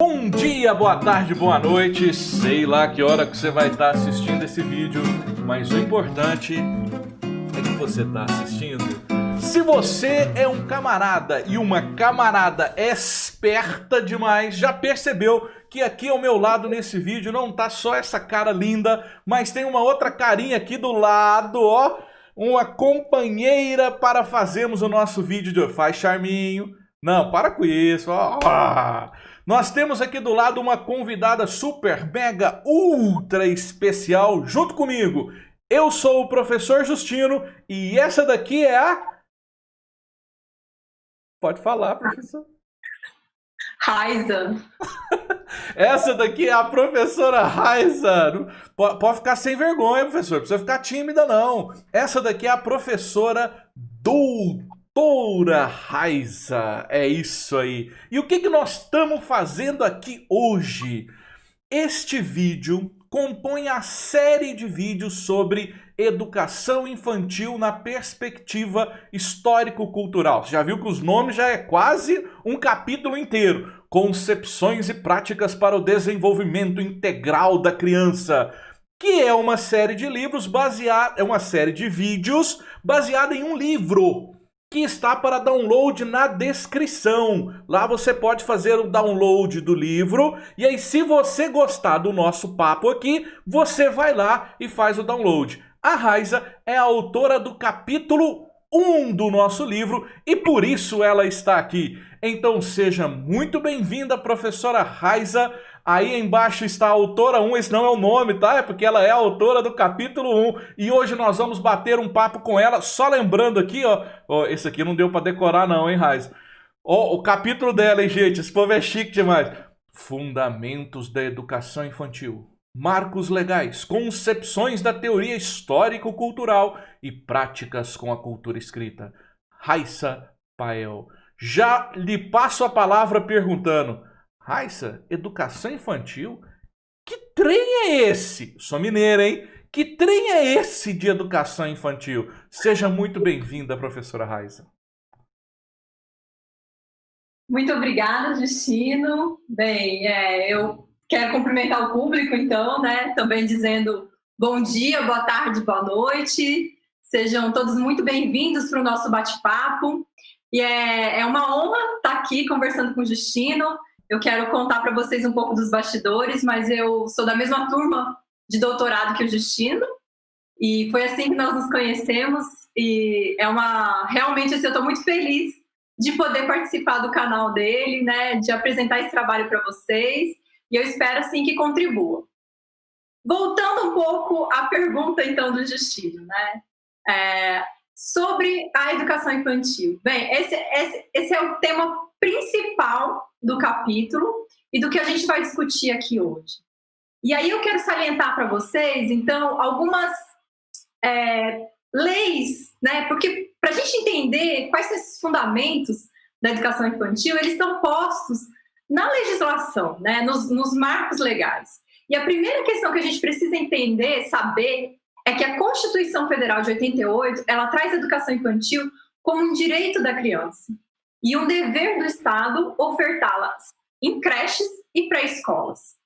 Bom dia, boa tarde, boa noite, sei lá que hora que você vai estar assistindo esse vídeo, mas o importante é que você está assistindo. Se você é um camarada e uma camarada esperta demais, já percebeu que aqui ao meu lado nesse vídeo não tá só essa cara linda, mas tem uma outra carinha aqui do lado, ó, uma companheira para fazermos o nosso vídeo de hoje. Faz charminho. Não, para com isso, ó. Nós temos aqui do lado uma convidada super, mega, ultra especial junto comigo. Eu sou o professor Justino e essa daqui é a... Pode falar, professor. Raiza. Essa daqui é a professora Raiza. Pode ficar sem vergonha, professor. Não precisa ficar tímida, não. Essa daqui é a professora doutora Raiza. É isso aí. E o que nós estamos fazendo aqui hoje? Este vídeo compõe a série de vídeos sobre educação infantil na perspectiva histórico-cultural. Você já viu que os nomes já é quase um capítulo inteiro. Concepções e práticas para o desenvolvimento integral da criança. Que é uma série de livros baseada, é uma série de vídeos baseada em um livro que está para download na descrição. Lá você pode fazer o download do livro e aí se você gostar do nosso papo aqui, você vai lá e faz o download. A Raiza é a autora do capítulo 1 do nosso livro e por isso ela está aqui. Então seja muito bem-vinda, professora Raiza. Aí embaixo está a autora 1, esse não é o nome, tá? É porque ela é a autora do capítulo 1. E hoje nós vamos bater um papo com ela. Só lembrando aqui, ó, esse aqui não deu pra decorar não, hein, Raiz? Ó, o capítulo dela, hein, gente? Esse povo é chique demais. Fundamentos da educação infantil. Marcos legais, concepções da teoria histórico-cultural e práticas com a cultura escrita. Raiza Pael. Já lhe passo a palavra perguntando... Raiza, educação infantil? Que trem é esse? Sou mineira, hein? Que trem é esse de educação infantil? Seja muito bem-vinda, professora Raiza. Muito obrigada, Justino. Bem, eu quero cumprimentar o público, então, né? Também dizendo bom dia, boa tarde, boa noite. Sejam todos muito bem-vindos para o nosso bate-papo. E é uma honra estar aqui conversando com o Justino. Eu quero contar para vocês um pouco dos bastidores, mas eu sou da mesma turma de doutorado que o Justino, e foi assim que nós nos conhecemos, e realmente assim, eu estou muito feliz de poder participar do canal dele, né, de apresentar esse trabalho para vocês, e eu espero assim que contribua. Voltando um pouco à pergunta então do Justino, né, sobre a educação infantil. Bem, esse é o tema principal do capítulo e do que a gente vai discutir aqui hoje. E aí eu quero salientar para vocês, então, algumas leis, né? Porque para a gente entender quais são esses fundamentos da educação infantil, eles estão postos na legislação, né? Nos marcos legais. E a primeira questão que a gente precisa entender, saber, é que a Constituição Federal de 88, ela traz a educação infantil como um direito da criança e um dever do Estado ofertá-las em creches e pré-escolas.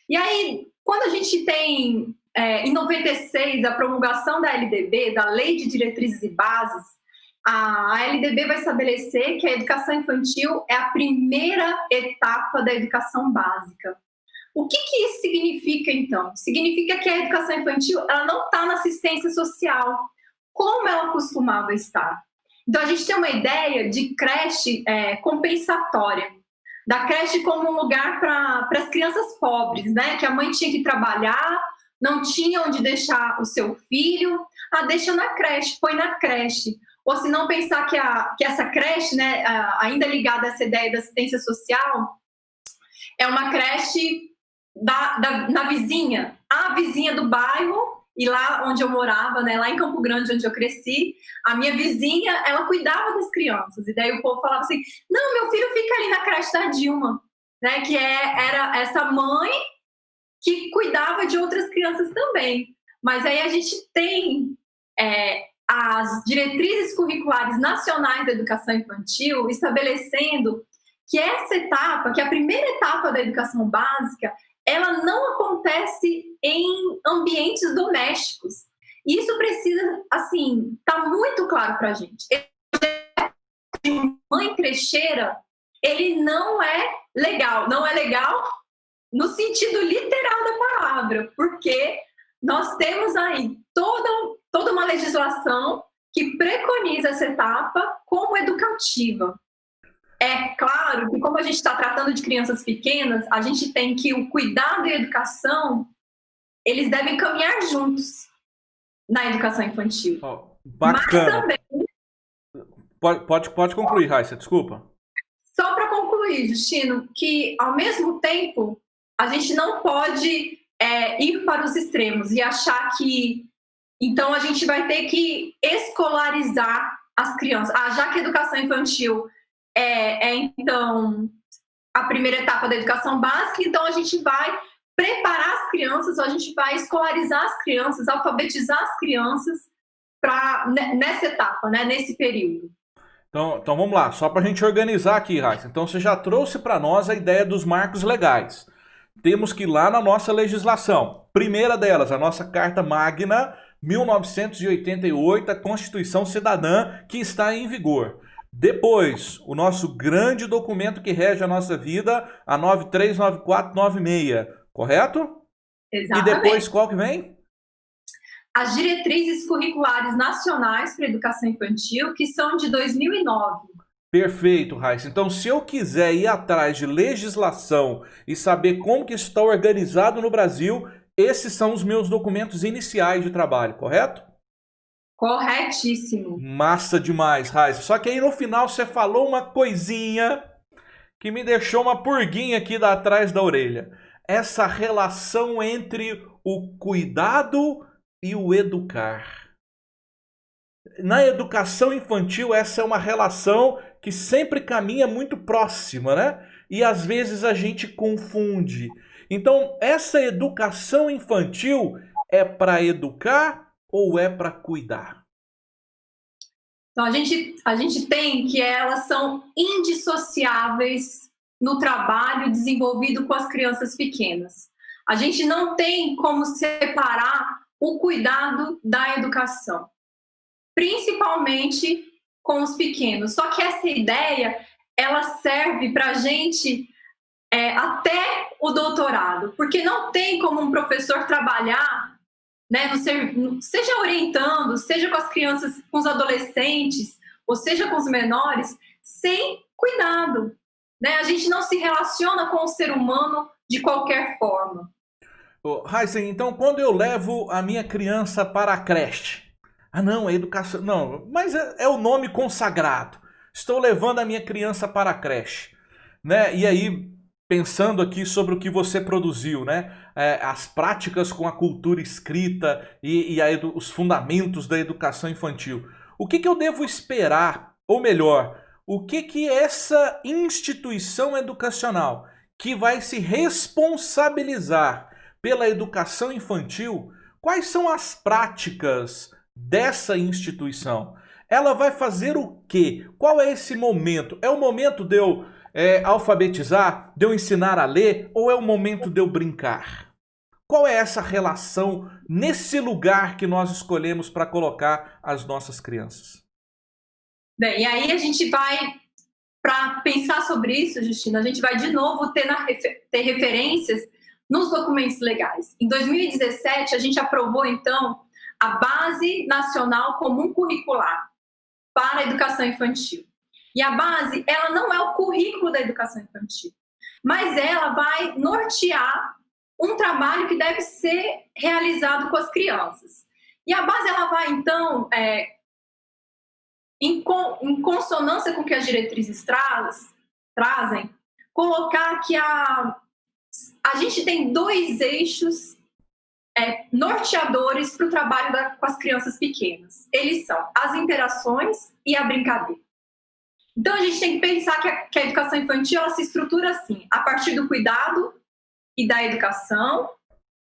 E aí, quando a gente tem, em 96, a promulgação da LDB, da Lei de Diretrizes e Bases, a LDB vai estabelecer que a educação infantil é a primeira etapa da educação básica. O que isso significa, então? Significa que a educação infantil ela não está na assistência social, como ela costumava estar. Então, a gente tem uma ideia de creche compensatória, da creche como um lugar para as crianças pobres, né? Que a mãe tinha que trabalhar, não tinha onde deixar o seu filho, deixa na creche, põe na creche. Ou se não pensar que essa creche, né, ainda ligada a essa ideia da assistência social, é uma creche na vizinha, a vizinha do bairro. E lá onde eu morava, né, lá em Campo Grande, onde eu cresci, a minha vizinha, ela cuidava das crianças. E daí o povo falava assim, não, meu filho fica ali na creche da Dilma, né, que era essa mãe que cuidava de outras crianças também. Mas aí a gente tem as diretrizes curriculares nacionais da educação infantil estabelecendo que essa etapa, que a primeira etapa da educação básica, ela não acontece em ambientes domésticos. E isso precisa, assim, tá muito claro para a gente. Mãe crecheira, ele não é legal. Não é legal no sentido literal da palavra, porque nós temos aí toda uma legislação que preconiza essa etapa como educativa. É claro que, como a gente está tratando de crianças pequenas, a gente tem que o cuidado e a educação, eles devem caminhar juntos na educação infantil. Bacana. Mas também... Pode concluir, Raíssa, desculpa. Só para concluir, Justino, que ao mesmo tempo a gente não pode ir para os extremos e achar que então a gente vai ter que escolarizar as crianças. Já que a educação infantil então a primeira etapa da educação básica, então a gente vai preparar as crianças, ou a gente vai escolarizar as crianças, alfabetizar as crianças nessa etapa, né, nesse período. Então vamos lá, só para a gente organizar aqui, Raíssa. Então você já trouxe para nós a ideia dos marcos legais. Temos que ir lá na nossa legislação. Primeira delas, a nossa Carta Magna, 1988, a Constituição Cidadã, que está em vigor. Depois, o nosso grande documento que rege a nossa vida, a 939496, correto? Exatamente. E depois, qual que vem? As diretrizes curriculares nacionais para a educação infantil, que são de 2009. Perfeito, Raíssa. Então, se eu quiser ir atrás de legislação e saber como que isso está organizado no Brasil, esses são os meus documentos iniciais de trabalho, correto? Corretíssimo. Massa demais, Raíssa. Só que aí no final você falou uma coisinha que me deixou uma purguinha aqui atrás da orelha. Essa relação entre o cuidado e o educar. Na educação infantil, essa é uma relação que sempre caminha muito próxima, né? E às vezes a gente confunde. Então, essa educação infantil é para educar ou é para cuidar? Então, a gente tem que elas são indissociáveis no trabalho desenvolvido com as crianças pequenas. A gente não tem como separar o cuidado da educação, principalmente com os pequenos. Só que essa ideia, ela serve para a gente até o doutorado, porque não tem como um professor trabalhar, né, seja orientando, seja com as crianças, com os adolescentes, ou seja com os menores, sem cuidado. Né? A gente não se relaciona com o ser humano de qualquer forma. Raíssa, então quando eu levo a minha criança para a creche, não, é educação, não, mas é o nome consagrado, estou levando a minha criança para a creche, né? E aí, pensando aqui sobre o que você produziu, né? As práticas com a cultura escrita e os fundamentos da educação infantil, o que eu devo esperar, ou melhor, o que essa instituição educacional que vai se responsabilizar pela educação infantil, quais são as práticas dessa instituição? Ela vai fazer o quê? Qual é esse momento? É o momento de eu alfabetizar, de eu ensinar a ler, ou é o momento de eu brincar? Qual é essa relação nesse lugar que nós escolhemos para colocar as nossas crianças? Bem, e aí a gente vai, para pensar sobre isso, Justina, a gente vai de novo ter referências nos documentos legais. Em 2017, a gente aprovou, então, a Base Nacional Comum Curricular para a Educação Infantil. E a base, ela não é o currículo da educação infantil, mas ela vai nortear um trabalho que deve ser realizado com as crianças. E a base, ela vai, então, em consonância com o que as diretrizes trazem, colocar que a gente tem dois eixos norteadores para o trabalho com as crianças pequenas. Eles são as interações e a brincadeira. Então, a gente tem que pensar que a educação infantil ela se estrutura assim, a partir do cuidado e da educação,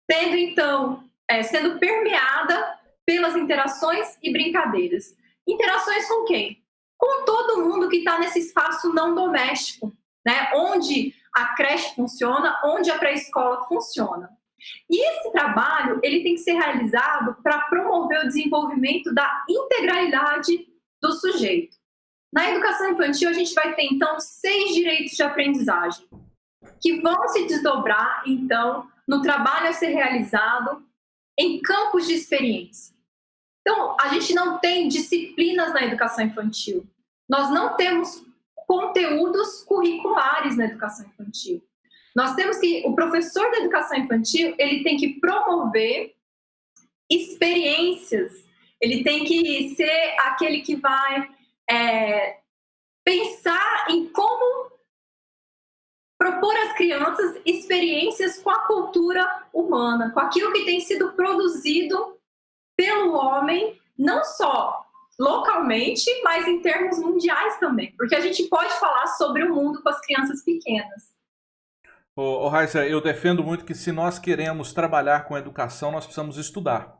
tendo, então, sendo permeada pelas interações e brincadeiras. Interações com quem? Com todo mundo que está nesse espaço não doméstico, né? Onde a creche funciona, onde a pré-escola funciona. E esse trabalho ele tem que ser realizado para promover o desenvolvimento da integralidade do sujeito. Na educação infantil, a gente vai ter, então, 6 direitos de aprendizagem, que vão se desdobrar, então, no trabalho a ser realizado em campos de experiência. Então, a gente não tem disciplinas na educação infantil. Nós não temos conteúdos curriculares na educação infantil. Nós temos que, o professor da educação infantil, ele tem que promover experiências, ele tem que ser aquele que vai pensar em como propor às crianças experiências com a cultura humana, com aquilo que tem sido produzido pelo homem, não só localmente, mas em termos mundiais também, porque a gente pode falar sobre o mundo com as crianças pequenas. Raíssa, eu defendo muito que se nós queremos trabalhar com educação, nós precisamos estudar.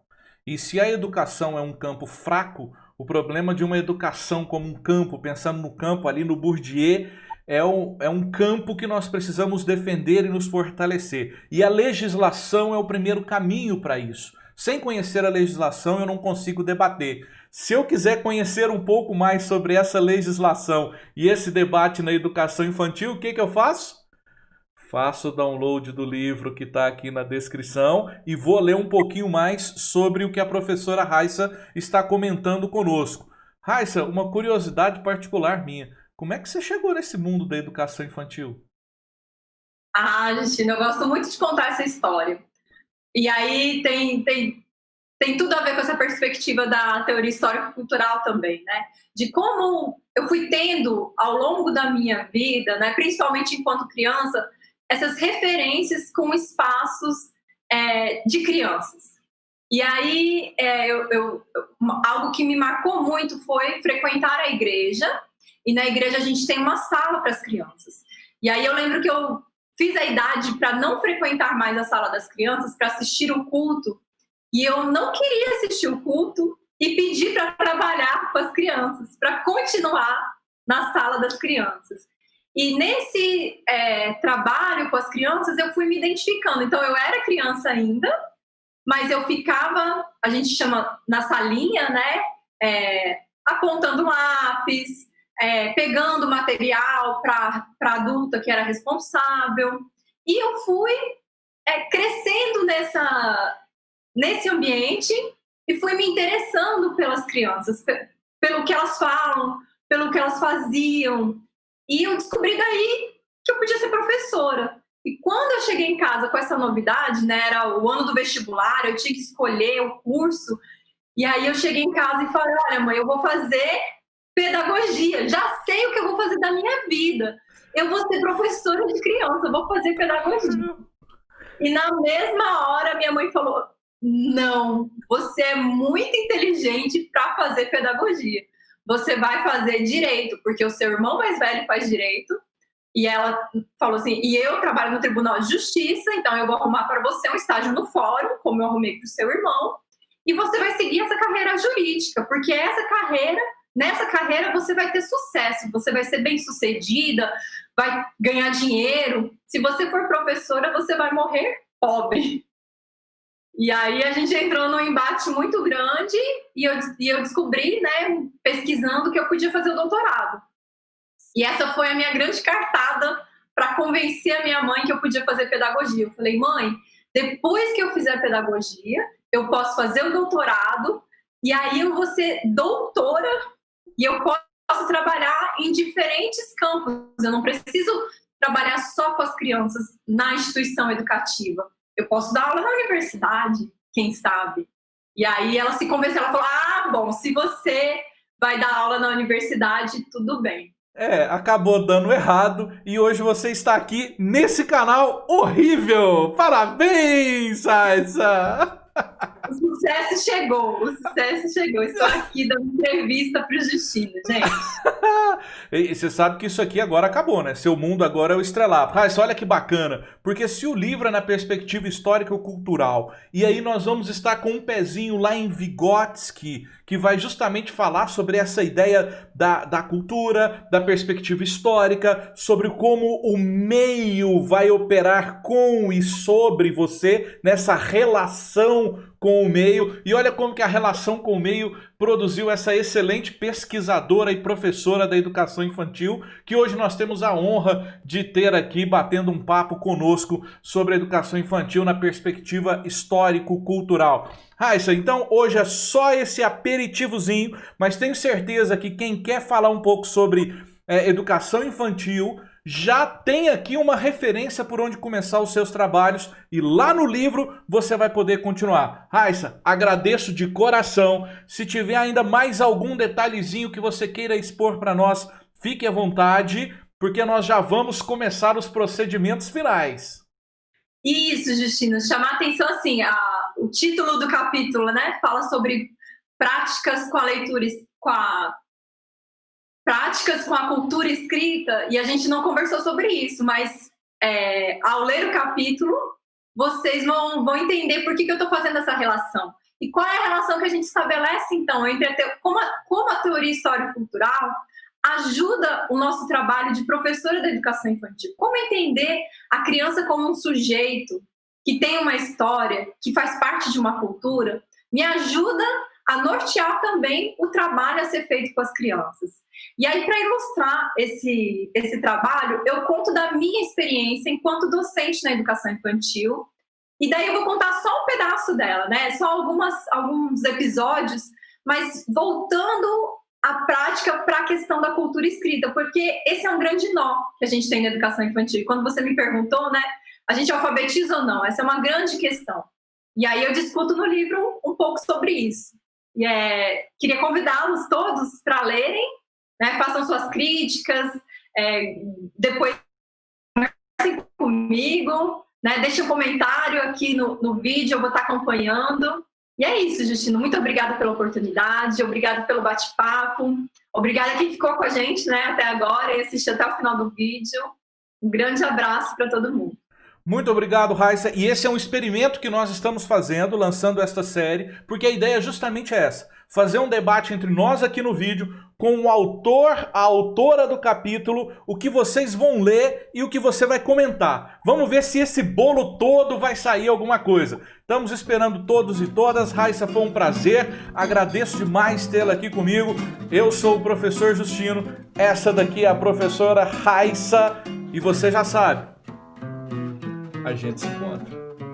E se a educação é um campo fraco, o problema de uma educação como um campo, pensando no campo ali no Bourdieu, é um campo que nós precisamos defender e nos fortalecer. E a legislação é o primeiro caminho para isso. Sem conhecer a legislação, eu não consigo debater. Se eu quiser conhecer um pouco mais sobre essa legislação e esse debate na educação infantil, o que eu faço? Faço o download do livro que está aqui na descrição e vou ler um pouquinho mais sobre o que a professora Raíssa está comentando conosco. Raíssa, uma curiosidade particular minha. Como é que você chegou nesse mundo da educação infantil? Justina, eu gosto muito de contar essa história. E aí tem tudo a ver com essa perspectiva da teoria histórico-cultural também, né? De como eu fui tendo, ao longo da minha vida, né, principalmente enquanto criança, essas referências com espaços de crianças. E aí, algo que me marcou muito foi frequentar a igreja, e na igreja a gente tem uma sala para as crianças. E aí eu lembro que eu fiz a idade para não frequentar mais a sala das crianças, para assistir o culto, e eu não queria assistir o culto e pedi para trabalhar com as crianças, para continuar na sala das crianças. E nesse trabalho com as crianças, eu fui me identificando. Então, eu era criança ainda, mas eu ficava, a gente chama na salinha, né? Apontando lápis, pegando material para a adulta que era responsável. E eu fui crescendo nesse ambiente e fui me interessando pelas crianças, pelo que elas falam, pelo que elas faziam. E eu descobri daí que eu podia ser professora. E quando eu cheguei em casa com essa novidade, né, era o ano do vestibular, eu tinha que escolher o curso. E aí eu cheguei em casa e falei, olha, mãe, eu vou fazer pedagogia. Já sei o que eu vou fazer da minha vida. Eu vou ser professora de criança, eu vou fazer pedagogia. E na mesma hora, minha mãe falou, não, você é muito inteligente para fazer pedagogia. Você vai fazer direito, porque o seu irmão mais velho faz direito. E ela falou assim, e eu trabalho no Tribunal de Justiça, então eu vou arrumar para você um estágio no fórum, como eu arrumei para o seu irmão, e você vai seguir essa carreira jurídica, porque nessa carreira você vai ter sucesso, você vai ser bem-sucedida, vai ganhar dinheiro. Se você for professora, você vai morrer pobre. E aí a gente entrou num embate muito grande e eu descobri, né, pesquisando, que eu podia fazer o doutorado. E essa foi a minha grande cartada para convencer a minha mãe que eu podia fazer pedagogia. Eu falei, mãe, depois que eu fizer pedagogia, eu posso fazer o doutorado e aí eu vou ser doutora e eu posso trabalhar em diferentes campos. Eu não preciso trabalhar só com as crianças na instituição educativa. Eu posso dar aula na universidade, quem sabe? E aí ela se convenceu, ela falou, bom, se você vai dar aula na universidade, tudo bem. Acabou dando errado e hoje você está aqui nesse canal horrível. Parabéns, Raíssa! O sucesso chegou, o sucesso chegou. Estou aqui dando entrevista para o Justino, gente. E você sabe que isso aqui agora acabou, né? Seu mundo agora é o estrelado. Raíssa, olha que bacana, porque se o livro é na perspectiva histórica ou cultural, e aí nós vamos estar com um pezinho lá em Vygotsky, que vai justamente falar sobre essa ideia da cultura, da perspectiva histórica, sobre como o meio vai operar com e sobre você, nessa relação com o meio. E olha como que a relação com o meio produziu essa excelente pesquisadora e professora da educação infantil, que hoje nós temos a honra de ter aqui batendo um papo conosco sobre a educação infantil na perspectiva histórico-cultural. Raíssa, então hoje é só esse aperitivozinho, mas tenho certeza que quem quer falar um pouco sobre educação infantil já tem aqui uma referência por onde começar os seus trabalhos e lá no livro você vai poder continuar. Raíssa, agradeço de coração. Se tiver ainda mais algum detalhezinho que você queira expor para nós, fique à vontade, porque nós já vamos começar os procedimentos finais. Isso, Justino, chamar a atenção assim, o título do capítulo, né, fala sobre práticas com a leitura, práticas com a cultura escrita, e a gente não conversou sobre isso, mas ao ler o capítulo, vocês vão entender por que eu estou fazendo essa relação. E qual é a relação que a gente estabelece, então, entre como a teoria histórico-cultural ajuda o nosso trabalho de professora da educação infantil. Como entender a criança como um sujeito que tem uma história, que faz parte de uma cultura, me ajuda a nortear também o trabalho a ser feito com as crianças. E aí, para ilustrar esse trabalho, eu conto da minha experiência enquanto docente na educação infantil, e daí eu vou contar só um pedaço dela, né? Só alguns episódios, mas voltando a prática para a questão da cultura escrita, porque esse é um grande nó que a gente tem na educação infantil. Quando você me perguntou, né, a gente alfabetiza ou não? Essa é uma grande questão. E aí eu discuto no livro um pouco sobre isso. E queria convidá-los todos para lerem, né, façam suas críticas, depois conversem comigo, né, deixem um comentário aqui no vídeo, eu vou estar acompanhando. E é isso, Justino. Muito obrigada pela oportunidade, obrigada pelo bate-papo, obrigada a quem ficou com a gente, né, até agora e assistiu até o final do vídeo. Um grande abraço para todo mundo. Muito obrigado, Raíssa. E esse é um experimento que nós estamos fazendo, lançando esta série, porque a ideia é justamente essa: fazer um debate entre nós aqui no vídeo, com o autor, a autora do capítulo, o que vocês vão ler e o que você vai comentar. Vamos ver se esse bolo todo vai sair alguma coisa. Estamos esperando todos e todas. Raíssa, foi um prazer. Agradeço demais tê-la aqui comigo. Eu sou o professor Justino. Essa daqui é a professora Raíssa. E você já sabe, a gente se encontra.